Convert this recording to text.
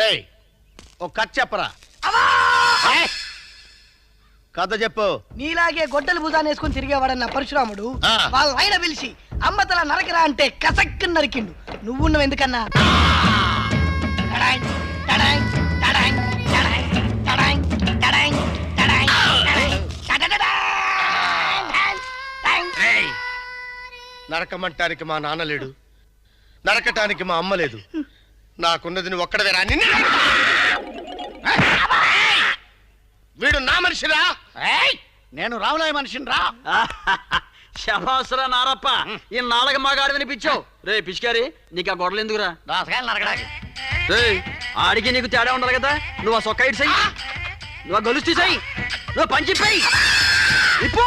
రేయ్ ఓ కథ చెప్పరా. కథ చెప్పు. నీలాగే గొడ్డలు భుజాన్ని వేసుకుని తిరిగేవాడన్న పరశురాముడు వాళ్ళ ఆయన పిలిచి అమ్మతల నరకరా అంటే కసక్కుని నరికిండు. నువ్వున్నావు ఎందుకన్నా? నరకమంటానికి మా నాన్న లేడు, నరకటానికి మా అమ్మ లేదు. నాకున్నది నువ్వు ఒక్కడవేరా. వీడు నా మనిషిరా. నేను రాములాయ మనిషిని రా. శభాసురా నారప్ప, ఈ నాలుగు మగాడు వినిపించావు. రే పిచ్చికారి, నీకు ఆ గొడవలు ఎందుకురా? దోసకాయలు నరకడానికి. రే ఆడికి నీకు తేడా ఉండాలి కదా. నువ్వు ఆ సొక్క ఇటు చెయ్యి, నువ్వు ఆ గొలుసు తీసేయి, నువ్వు పంచిపోయి ఇప్పు.